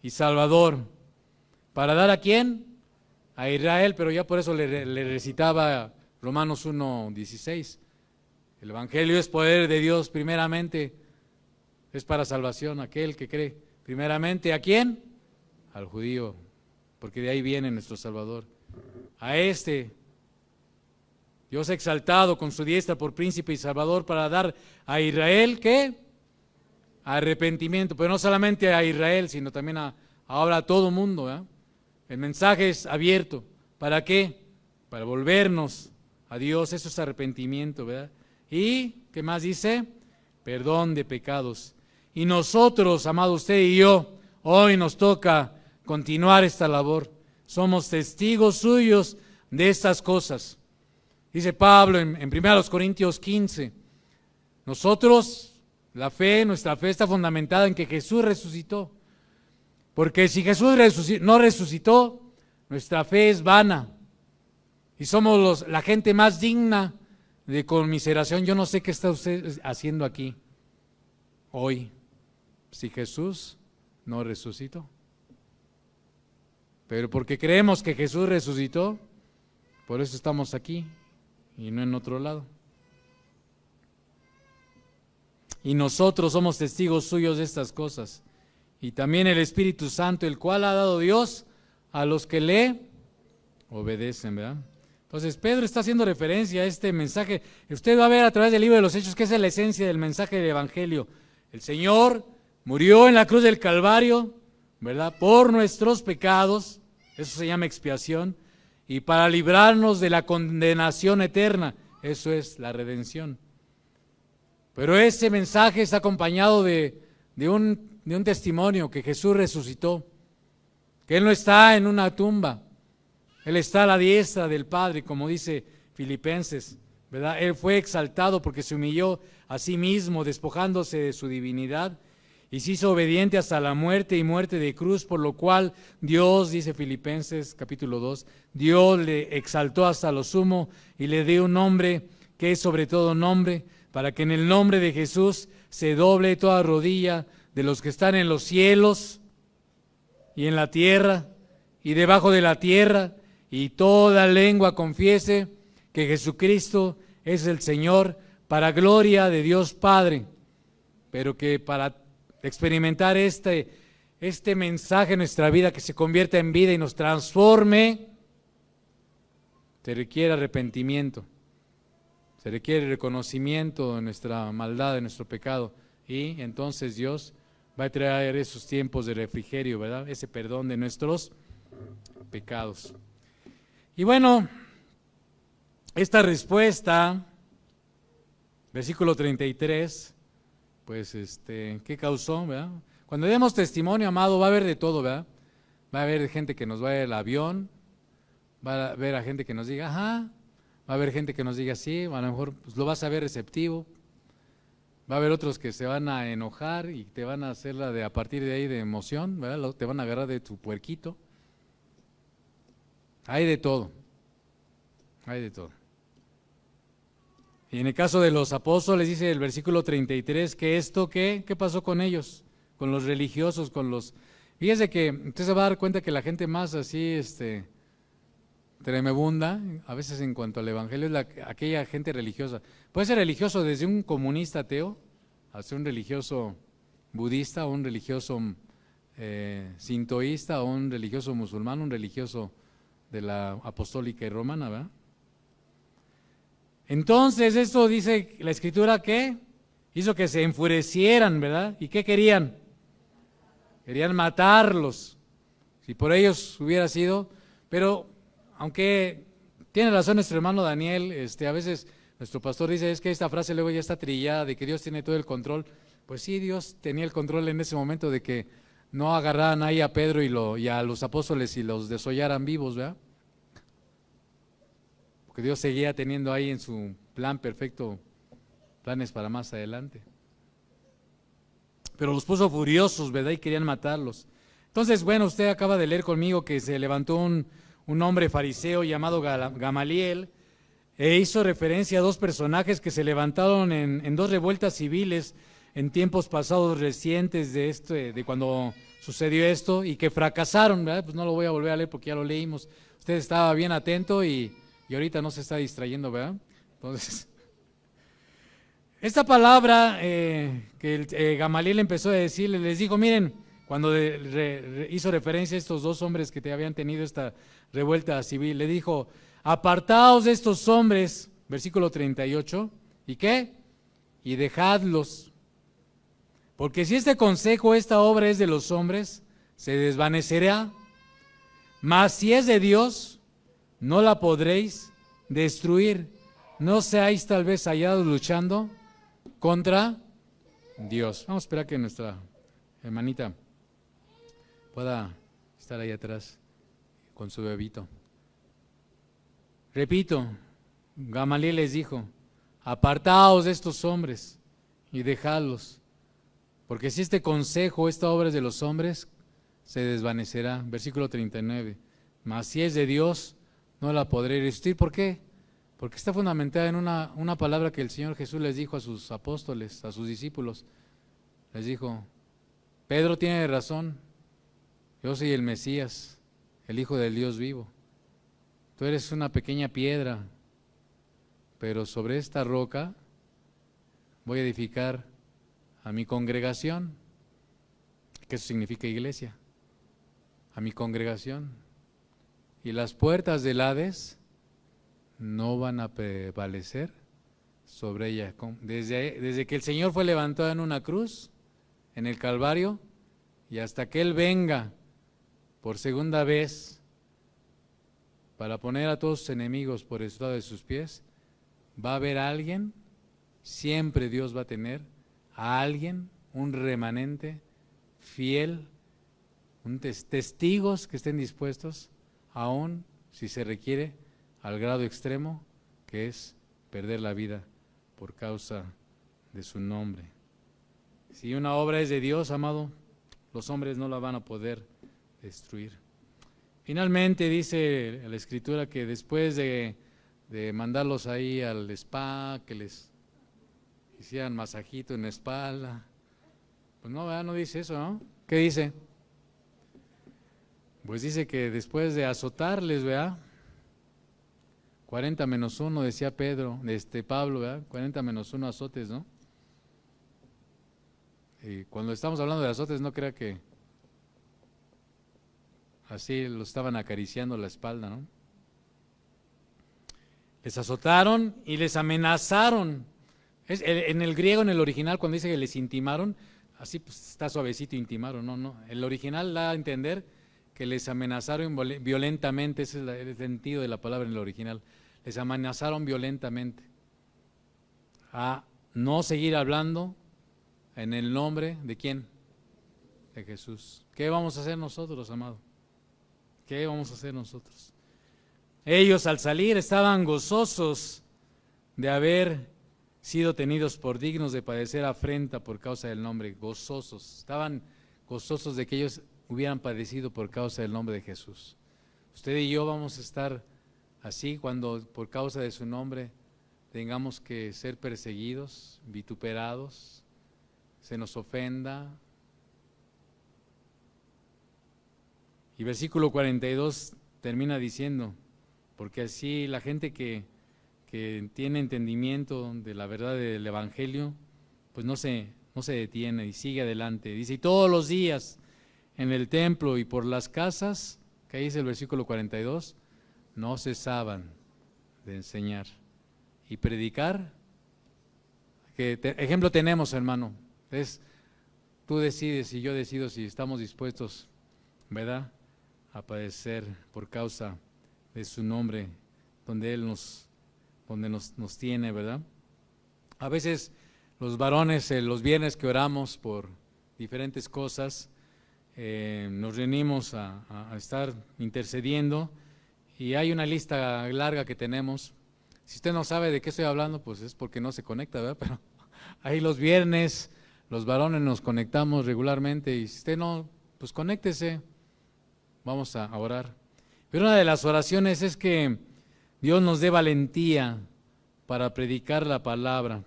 y salvador. ¿Para dar a quién? A Israel, pero ya por eso le recitaba Romanos 1:16. El evangelio es poder de Dios primeramente, es para salvación aquel que cree. Primeramente, ¿a quién? Al judío, porque de ahí viene nuestro Salvador. A este Dios ha exaltado con su diestra por príncipe y salvador para dar a Israel, ¿qué? Arrepentimiento, pero no solamente a Israel, sino también ahora a todo mundo, ¿eh? El mensaje es abierto. ¿Para qué? Para volvernos a Dios, eso es arrepentimiento, ¿verdad? Y, ¿qué más dice? Perdón de pecados. Y nosotros, amado usted y yo, hoy nos toca continuar esta labor. Somos testigos suyos de estas cosas. Dice Pablo en 1 Corintios 15, nosotros, nuestra fe está fundamentada en que Jesús resucitó. Porque si Jesús no resucitó, nuestra fe es vana. Y somos la gente más digna de conmiseración. Yo no sé qué está usted haciendo aquí hoy, si Jesús no resucitó. Pero porque creemos que Jesús resucitó, por eso estamos aquí y no en otro lado. Y nosotros somos testigos suyos de estas cosas. Y también el Espíritu Santo, el cual ha dado Dios a los que le obedecen, ¿verdad? Entonces Pedro está haciendo referencia a este mensaje. Usted va a ver a través del libro de los Hechos que esa es la esencia del mensaje del Evangelio. El Señor murió en la cruz del Calvario, ¿verdad? Por nuestros pecados, eso se llama expiación, y para librarnos de la condenación eterna, eso es la redención. Pero ese mensaje está acompañado de un testimonio que Jesús resucitó, que Él no está en una tumba, Él está a la diestra del Padre, como dice Filipenses, ¿verdad? Él fue exaltado porque se humilló a sí mismo, despojándose de su divinidad, y se hizo obediente hasta la muerte y muerte de cruz, por lo cual Dios, dice Filipenses capítulo 2, Dios le exaltó hasta lo sumo y le dio un nombre que es sobre todo nombre, para que en el nombre de Jesús se doble toda rodilla de los que están en los cielos y en la tierra y debajo de la tierra, y toda lengua confiese que Jesucristo es el Señor, para gloria de Dios Padre. Pero que para experimentar este mensaje en nuestra vida, que se convierta en vida y nos transforme, se requiere arrepentimiento, se requiere reconocimiento de nuestra maldad, de nuestro pecado, y entonces Dios va a traer esos tiempos de refrigerio, ¿verdad? Ese perdón de nuestros pecados. Y bueno, esta respuesta, versículo 33, pues ¿qué causó, verdad? Cuando demos testimonio, amado, va a haber de todo, ¿verdad? Va a haber gente que nos vaya al avión, va a haber a gente que nos diga, ajá, va a haber gente que nos diga sí, a lo mejor pues, lo vas a ver receptivo. Va a haber otros que se van a enojar y te van a hacer a partir de ahí de emoción, ¿verdad? Te van a agarrar de tu puerquito. Hay de todo, hay de todo. Y en el caso de los apóstoles dice el versículo 33 que esto, ¿qué pasó con ellos? Con los religiosos, con los... Fíjese que usted se va a dar cuenta que la gente más así, tremebunda, a veces en cuanto al evangelio, es aquella gente religiosa. Puede ser religioso desde un comunista ateo, hasta un religioso budista, o un religioso sintoísta, o un religioso musulmán, un religioso de la apostólica y romana, ¿verdad? Entonces, esto dice la Escritura que hizo que se enfurecieran, ¿verdad? ¿Y qué querían? Querían matarlos, si por ellos hubiera sido, pero aunque tiene razón nuestro hermano Daniel, a veces nuestro pastor dice, es que esta frase luego ya está trillada, de que Dios tiene todo el control. Pues sí, Dios tenía el control en ese momento de que no agarraran ahí a Pedro y a los apóstoles y los desollaran vivos, ¿verdad? Porque Dios seguía teniendo ahí en su plan perfecto planes para más adelante. Pero los puso furiosos, ¿verdad? Y querían matarlos. Entonces, bueno, usted acaba de leer conmigo que se levantó un hombre fariseo llamado Gamaliel e hizo referencia a dos personajes que se levantaron en dos revueltas civiles en tiempos pasados recientes de cuando sucedió esto y que fracasaron, ¿verdad? Pues no lo voy a volver a leer porque ya lo leímos. Usted estaba bien atento y ahorita no se está distrayendo, ¿verdad? Entonces, esta palabra que Gamaliel empezó a decirle, les dijo, miren, cuando hizo referencia a estos dos hombres que te habían tenido esta revuelta civil, le dijo, apartaos de estos hombres, versículo 38, ¿y qué? Y dejadlos, porque si este consejo, esta obra es de los hombres, se desvanecerá, mas si es de Dios, no la podréis destruir. No seáis tal vez hallados luchando contra Dios. Vamos a esperar que nuestra hermanita pueda estar ahí atrás con su bebito. Repito, Gamaliel les dijo, apartaos de estos hombres y dejadlos, porque si este consejo, esta obra es de los hombres, se desvanecerá. Versículo 39. Mas si es de Dios, no la podré resistir. ¿Por qué? Porque está fundamentada en una palabra que el Señor Jesús les dijo a sus apóstoles, a sus discípulos. Les dijo, Pedro tiene razón, yo soy el Mesías, el Hijo del Dios vivo. Tú eres una pequeña piedra, pero sobre esta roca voy a edificar a mi congregación. ¿Qué eso significa iglesia? A mi congregación. Y las puertas del Hades no van a prevalecer sobre ella. Desde que el Señor fue levantado en una cruz, en el Calvario, y hasta que Él venga por segunda vez para poner a todos sus enemigos por el estrado de sus pies, va a haber alguien, siempre Dios va a tener a alguien, un remanente fiel, testigos que estén dispuestos, aún si se requiere, al grado extremo que es perder la vida por causa de su nombre. Si una obra es de Dios, amado, los hombres no la van a poder destruir. Finalmente dice la Escritura que después de mandarlos ahí al spa, que les hicieran masajito en la espalda, pues no, ¿verdad? No dice eso, ¿no? ¿Qué dice? Pues dice que después de azotarles, ¿verdad? 40 menos 1, decía Pablo, ¿verdad? 40 menos 1 azotes, ¿no? Y cuando estamos hablando de azotes, no crea que así lo estaban acariciando la espalda, ¿no? Les azotaron y les amenazaron. En el griego, en el original, cuando dice que les intimaron, así pues está suavecito, intimaron, no. El original da a entender que les amenazaron violentamente, ese es el sentido de la palabra en el original. Les amenazaron violentamente a no seguir hablando en el nombre de ¿quién? De Jesús. ¿Qué vamos a hacer nosotros, amado? ¿Qué vamos a hacer nosotros? Ellos al salir estaban gozosos de haber sido tenidos por dignos de padecer afrenta por causa del nombre, gozosos, estaban gozosos de que ellos hubieran padecido por causa del nombre de Jesús. Usted y yo vamos a estar así cuando por causa de su nombre tengamos que ser perseguidos, vituperados, se nos ofenda. Y versículo 42 termina diciendo, porque así la gente que tiene entendimiento de la verdad del Evangelio, pues no se detiene y sigue adelante. Dice, y todos los días en el templo y por las casas, que ahí dice el versículo 42, no cesaban de enseñar y predicar. Ejemplo tenemos, hermano, tú decides y yo decido si estamos dispuestos, ¿verdad?, a padecer por causa de su nombre, donde Él nos tiene, ¿verdad? A veces los varones, los viernes que oramos por diferentes cosas, nos reunimos a estar intercediendo y hay una lista larga que tenemos. Si usted no sabe de qué estoy hablando, pues es porque no se conecta, ¿verdad? Pero ahí los viernes, los varones nos conectamos regularmente y si usted no, pues conéctese, vamos a orar. Pero una de las oraciones es que Dios nos dé valentía para predicar la palabra.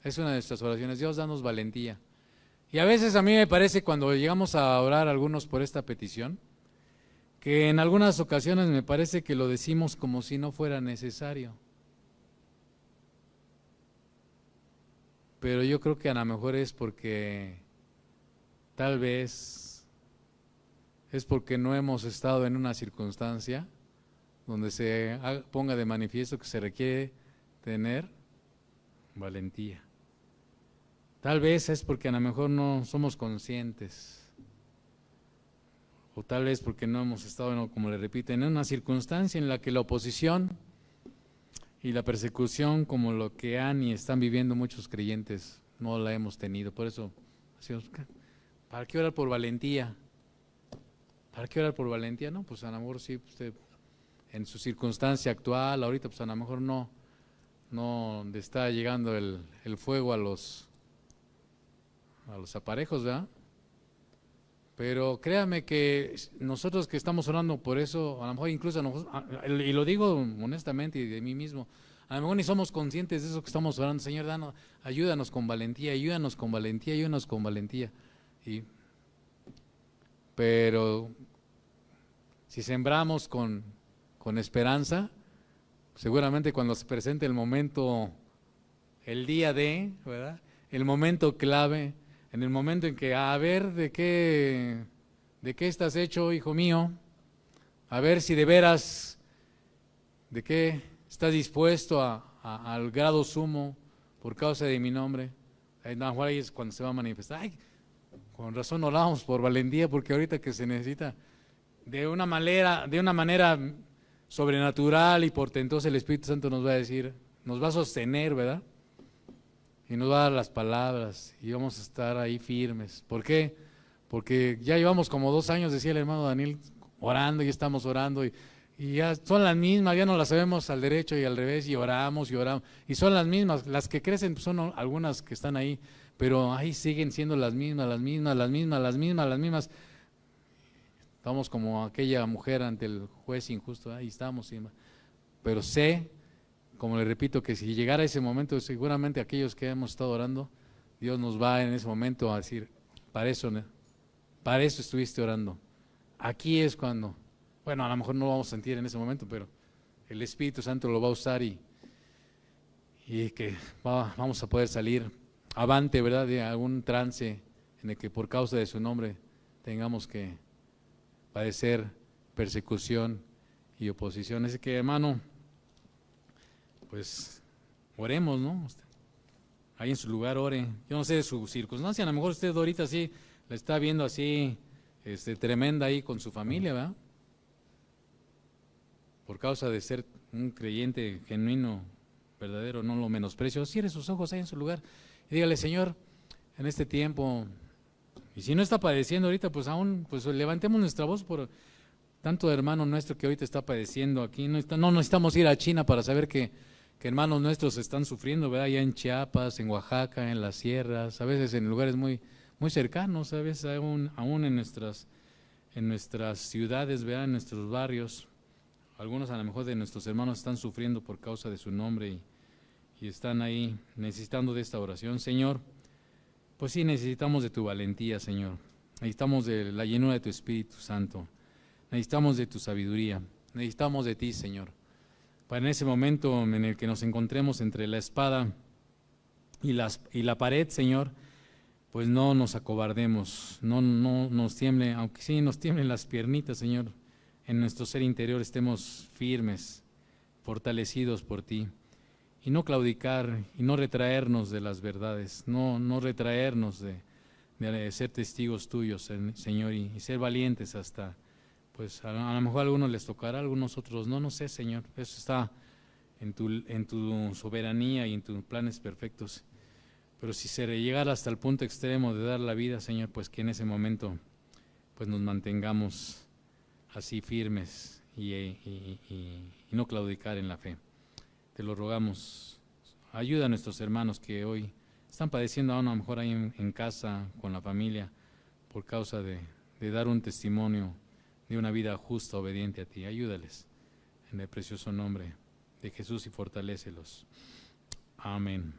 Es una de nuestras oraciones. Dios, danos valentía. Y a veces a mí me parece cuando llegamos a orar algunos por esta petición, que en algunas ocasiones me parece que lo decimos como si no fuera necesario. Pero yo creo que a lo mejor es porque tal vez es porque no hemos estado en una circunstancia donde se ponga de manifiesto que se requiere tener valentía. Tal vez es porque a lo mejor no somos conscientes, o tal vez porque no hemos estado, como le repito, en una circunstancia en la que la oposición y la persecución, como lo que han y están viviendo muchos creyentes, no la hemos tenido. Por eso, ¿para qué orar por valentía? ¿Para qué orar por valentía? No, pues a lo mejor sí, usted en su circunstancia actual. Ahorita pues a lo mejor no le está llegando el fuego a los aparejos, ¿verdad? Pero créame que nosotros que estamos orando por eso, a lo mejor incluso, y lo digo honestamente y de mí mismo, a lo mejor ni somos conscientes de eso que estamos orando. Señor, ayúdanos con valentía, ayúdanos con valentía, ayúdanos con valentía. Pero si sembramos con esperanza, seguramente cuando se presente el momento, el día de, ¿verdad? El momento clave, en el momento en que, a ver, ¿de qué estás hecho, hijo mío? A ver si de veras, ¿de qué estás dispuesto al grado sumo por causa de mi nombre? Ahí es cuando se va a manifestar. Ay, con razón oramos por valentía, porque ahorita que se necesita de una manera sobrenatural y portentosa, el Espíritu Santo nos va a decir, nos va a sostener, ¿verdad? Y nos va a dar las palabras y vamos a estar ahí firmes. ¿Por qué? Porque ya llevamos como 2 años, decía el hermano Daniel, orando y estamos orando y ya son las mismas, ya no las sabemos al derecho y al revés y oramos y son las mismas, las que crecen pues, son algunas que están ahí, pero ahí siguen siendo las mismas. Estamos como aquella mujer ante el juez injusto, ahí estamos, pero sé, como le repito, que si llegara ese momento, seguramente aquellos que hemos estado orando, Dios nos va en ese momento a decir, para eso estuviste orando. Aquí es cuando, bueno, a lo mejor no lo vamos a sentir en ese momento, pero el Espíritu Santo lo va a usar y que vamos a poder salir avante, ¿verdad?, de algún trance en el que por causa de su nombre tengamos que padecer persecución y oposición. Así que, hermano, pues oremos, ¿no? Ahí en su lugar ore. Yo no sé de su circunstancia, a lo mejor usted ahorita sí la está viendo así, tremenda ahí con su familia, ¿verdad? Por causa de ser un creyente genuino, verdadero, no lo menosprecio. Cierre sus ojos ahí en su lugar y dígale, Señor, en este tiempo, y si no está padeciendo ahorita, pues aún, pues levantemos nuestra voz por tanto hermano nuestro que ahorita está padeciendo aquí. No necesitamos ir a China para saber que hermanos nuestros están sufriendo, ¿verdad? Ya en Chiapas, en Oaxaca, en las sierras, a veces en lugares muy, muy cercanos, a veces aún en nuestras ciudades, ¿verdad? En nuestros barrios. Algunos a lo mejor de nuestros hermanos están sufriendo por causa de su nombre y están ahí necesitando de esta oración. Señor, pues sí necesitamos de tu valentía, Señor. Necesitamos de la llenura de tu Espíritu Santo. Necesitamos de tu sabiduría. Necesitamos de ti, Señor. Para en ese momento en el que nos encontremos entre la espada y la pared, Señor, pues no nos acobardemos, no nos tiemble, aunque sí nos tiemblen las piernitas, Señor, en nuestro ser interior estemos firmes, fortalecidos por ti, y no claudicar y no retraernos de las verdades, no retraernos de ser testigos tuyos, Señor, y ser valientes hasta, pues a lo mejor a algunos les tocará, a algunos otros no sé, Señor, eso está en tu soberanía y en tus planes perfectos. Pero si se llegara hasta el punto extremo de dar la vida, Señor, pues que en ese momento pues nos mantengamos así firmes y no claudicar en la fe. Te lo rogamos. Ayuda a nuestros hermanos que hoy están padeciendo aún a lo mejor ahí en casa, con la familia, por causa de dar un testimonio de una vida justa, obediente a ti. Ayúdales en el precioso nombre de Jesús y fortalécelos. Amén.